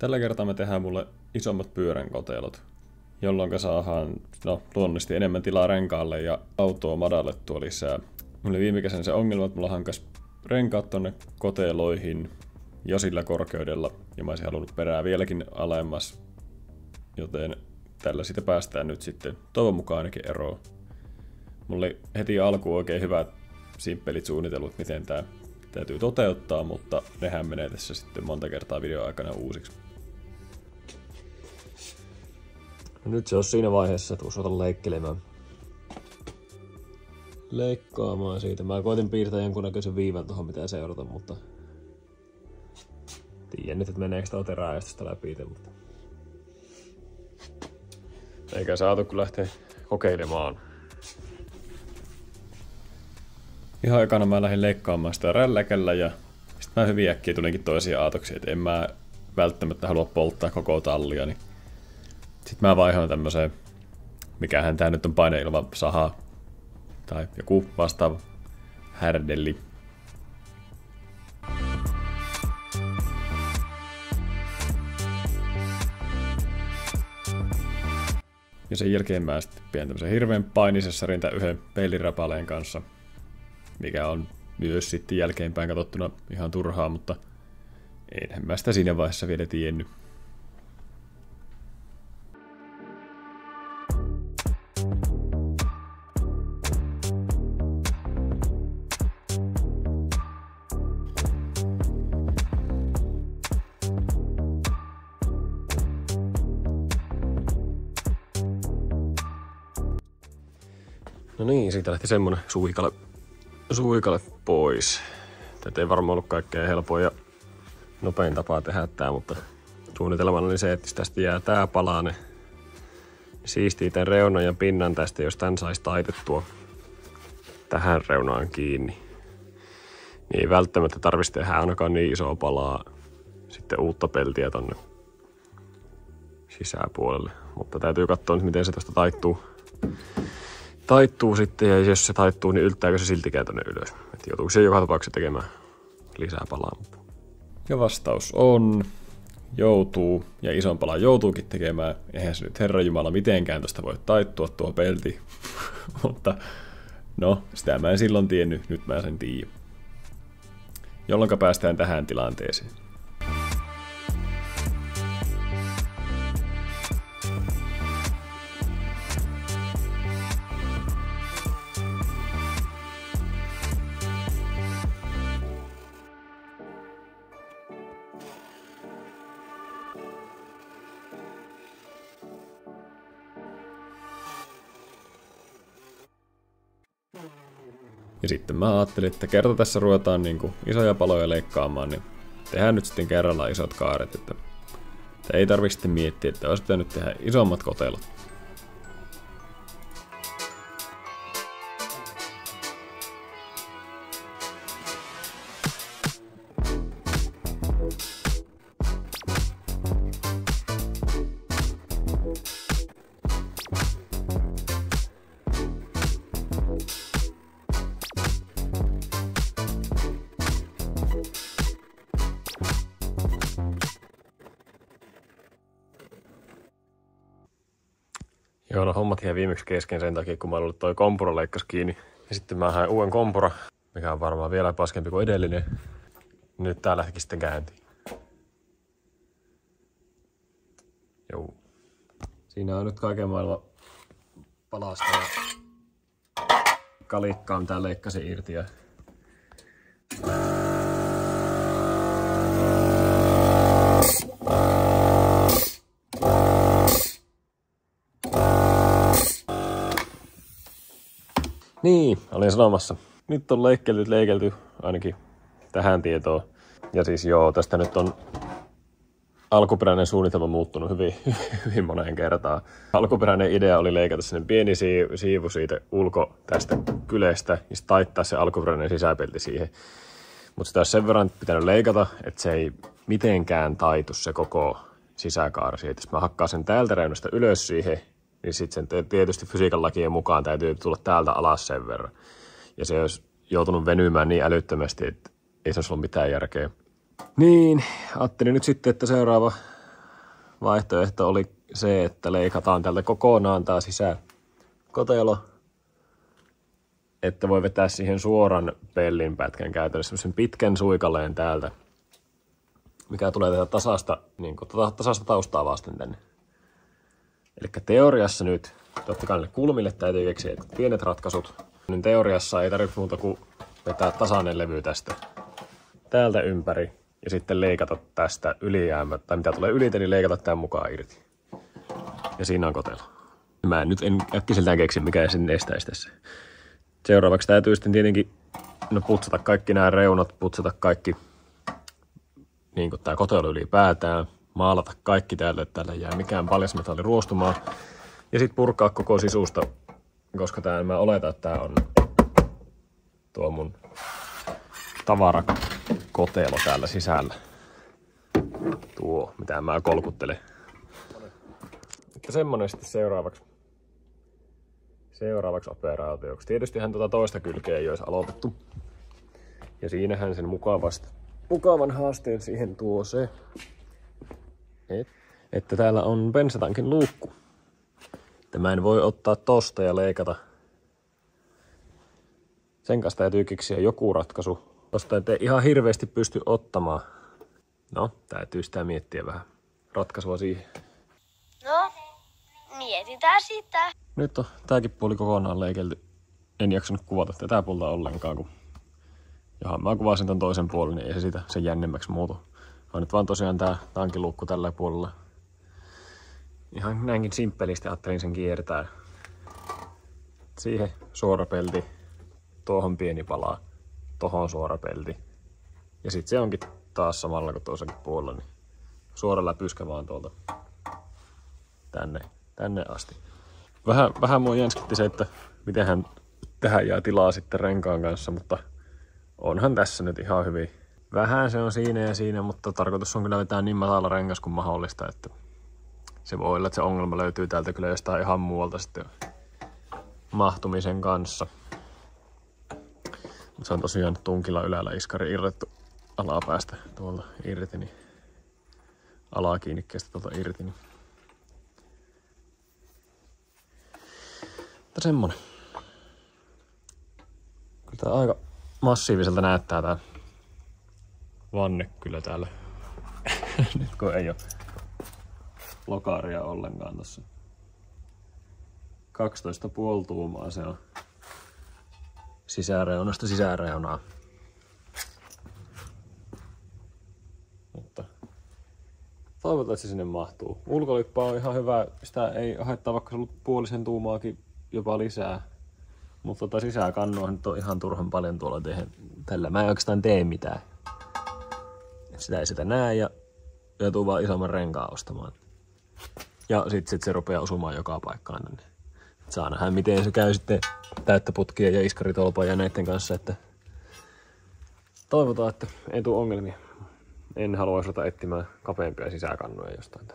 Tällä kertaa me tehdään mulle isommat pyöränkotelot, jolloin saadaan luonnollisesti enemmän tilaa renkaalle ja autoa madallettua lisää. Mulla oli viime kesänä se ongelma, että mulla hankas renkaat tonne koteloihin jo sillä korkeudella, ja mä olisin halunnut perää vieläkin alemmas, joten tällä siitä päästään nyt sitten toivon mukaan ainakin eroon. Mulla oli heti alkuun oikein hyvät simppelit suunnitellut, miten tää täytyy toteuttaa, mutta nehän menee tässä sitten monta kertaa videon aikana uusiksi. No nyt se on siinä vaiheessa, että uskotan leikkaamaan siitä. Mä koitin piirtää jonkunnäköisen viivan tuohon, mitä seurata, mutta tiedän nyt, että meneekö sitä terääjästä läpi, mutta eikä saatu kun lähteä kokeilemaan. Ihan ekana mä lähdin leikkaamaan sitä rälläkällä ja sitten mä hyvin äkkiä tulinkin toisia aatoksia, että en mä välttämättä halua polttaa koko tallia, niin sitten mä vaihoin tämmöiseen, mikähän tää nyt on, paineilma saha tai joku vastaava härdelli. Ja sen jälkeen mä sitten pidän tämmösen hirveän painisessarin tämän yhden peilirapaleen kanssa, mikä on myös sitten jälkeenpäin katsottuna ihan turhaa, mutta enhän mä sitä siinä vaiheessa vielä tiennyt. No niin, siitä lähti semmonen suikale pois. Tätä ei varmaan ollut kaikkein helpoin ja nopein tapa tehdä tää, mutta suunnitelmana oli se, että tästä jää tää palanen. Siistii tän reunan ja pinnan tästä, jos tän sais taitettua tähän reunaan kiinni. Niin ei välttämättä tarvitsisi tehdä ainakaan niin isoa palaa sitten uutta peltiä tonne sisäpuolelle. Mutta täytyy katsoa nyt, miten se tosta taittuu sitten, ja jos se taittuu, niin yltääkö se siltikään tonne ylös. Et joutuuko se joka tapauksessa tekemään lisää palaa. Ja vastaus on, joutuu, ja ison palan joutuukin tekemään. Eihän se nyt herranjumala mitenkään tosta voi taittua tuo pelti. Mutta no, sitä mä en silloin tiennyt, nyt mä sen tiedän. Jolloinka päästään tähän tilanteeseen. Ja sitten mä ajattelin, että kerta tässä ruvetaan niin kuin isoja paloja leikkaamaan, niin tehdään nyt sitten kerralla isot kaaret, että ei tarvitse sitten miettiä, että olisi pitänyt tehdä isommat kotelot. Joo, no hommat jäi viimeksi kesken sen takia, kun mä olin toi kompura leikkasi kiinni. Ja sitten mä hain uuden kompura, mikä on varmaan vielä paskempi kuin edellinen. Nyt tää lähtikin sitten käyntiin. Joo. Siinä on nyt kaiken maailman palasta ja kalikkaa, mitä leikkasin irti. Ja niin, olin sanomassa. Nyt on leikelty ainakin tähän tietoon. Ja siis joo, tästä nyt on alkuperäinen suunnitelma muuttunut hyvin moneen kertaan. Alkuperäinen idea oli leikata sinne pieni siivu siitä tästä kylestä ja sitten taittaa se alkuperäinen sisäpelti siihen. Mutta sitä olisi sen verran pitänyt leikata, että se ei mitenkään taitu se koko sisäkaari siitä. Jos mä hakkaan sen täältä reunasta ylös siihen, niin sitten sen tietysti fysiikan lakien mukaan täytyy tulla täältä alas sen verran. Ja se olisi joutunut venymään niin älyttömästi, että ei se olisi ollut mitään järkeä. Niin, ajattelin nyt sitten, että seuraava vaihtoehto oli se, että leikataan täältä kokonaan tää sisäkotelo, että voi vetää siihen suoran pellin pätkän käytännössä semmoisen pitkän suikaleen täältä, mikä tulee tätä tasasta taustaa vasten tänne. Eli teoriassa nyt, totta kai kulmille täytyy keksiä pienet ratkaisut, niin teoriassa ei tarvitse muuta kuin vetää tasainen levy tästä täältä ympäri ja sitten leikata tästä ylijäämä, tai mitä tulee ylite, niin leikata tämän mukaan irti. Ja siinä on kotelo. Mä en äkkiseltään keksi, mikä sen estäisi tässä. Seuraavaksi täytyy sitten tietenkin putsata kaikki nämä reunat, putsata kaikki niin kuin tämä kotelo ylipäätään, maalata kaikki täältä, että täällä ei jää mikään paljasmetalli ruostumaan. Ja sitten purkaa koko sisusta, koska mä oletan, että tämä on tuo mun tavarakotelo täällä sisällä. Tuo, mitä mä kolkuttelen. Että semmonen sitten seuraavaksi operaatioksi. Tietystihän tuota toista kylkeä ei olisi aloitettu. Ja siinähän sen mukavan haasteen siihen tuo se, että täällä on bensatankin luukku. Mä en voi ottaa tosta ja leikata. Sen kanssa täytyy keksiä joku ratkaisu. Tosta ei ihan hirveästi pysty ottamaan. No, täytyy sitä miettiä vähän ratkaisua siihen. No, mietitään sitä. Nyt on tääkin puoli kokonaan leikelty. En jaksanut kuvata tätä puolta ollenkaan, kun johan mä kuvasin ton toisen puolen, niin ei se sitä sen jännemmäksi muutu. On nyt vaan tosiaan tää tankiluukku tällä puolella. Ihan näinkin simppelisti ajattelin sen kiertää. Siihen suora pelti, tuohon pieni pala, tohon suora pelti. Ja sit se onkin taas samalla kuin tuossakin puolella, niin suora läpyskä vaan tuolta tänne asti. Vähän mua jänskitti se, että mitenhän tähän jää tilaa sitten renkaan kanssa, mutta onhan tässä nyt ihan hyvin. Vähän se on siinä ja siinä, mutta tarkoitus on kyllä vetää niin matala rengas kuin mahdollista, että se voi olla, että se ongelma löytyy täältä kyllä jostain ihan muualta sitten mahtumisen kanssa. Mutta se on tosiaan tunkilla ylällä iskari irrettu alapäästä tuolta irti, niin alakiinnikkeestä tuolta irti. Niin. Mutta semmonen. Kyllä tää aika massiiviselta näyttää tää vanne kyllä täällä. Nyt kun ei oo lokaria ollenkaan tossa. 12,5 tuumaa se on sisäreunasta sisäreunaa. Mutta toivotaan, että se sinne mahtuu. Ulkolippa on ihan hyvä. Sitä ei haittaa, vaikka se on ollut puolisen tuumaakin jopa lisää. Mutta sisäkannuahan nyt on ihan turhan paljon tuolla tällä. Mä en oikeastaan tee mitään. Sitä ei sitä näe ja joutuu vaan isomman renkaan ostamaan. Ja sit se rupeaa osumaan joka paikkaan tänne. Saa nähdä, miten se käy sitten täyttöputkia ja iskaritolpaa ja näiden kanssa. Että toivotaan, että ei tule ongelmia. En halua ruveta etsimään kapeampia sisäkannuja jostain.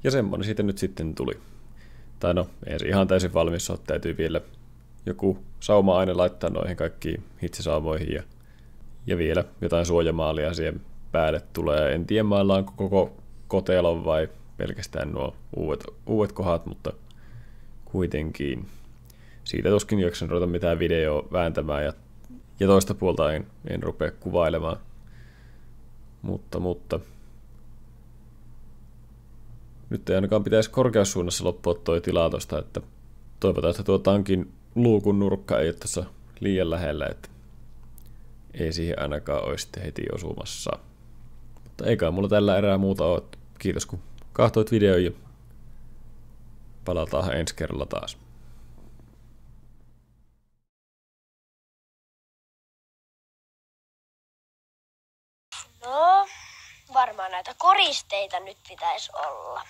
Ja semmonen siitä nyt sitten tuli. Tai no, ei se ihan täysin valmis ole, täytyy vielä joku sauma-aine laittaa noihin kaikkiin hitsisaumoihin ja vielä jotain suojamaalia siihen päälle tulee. En tiedä maillaanko koko kotelon vai pelkästään nuo uudet kohdat, mutta kuitenkin. Siitä tuskin jaksan ruveta mitään videoa vääntämään ja toista puolta en rupea kuvailemaan. Mutta nyt ei ainakaan pitäisi korkeussuunnassa loppua toi tila tosta, että toivotaan, että tuo tankin luukun nurkka ei ole tässä liian lähellä, että ei siihen ainakaan olisi sitten heti osumassa. Mutta eikä mulla tällä erää muuta ole. Kiitos kun kahtoit videon ja palataan ensi kerralla taas. No, varmaan näitä koristeita nyt pitäisi olla.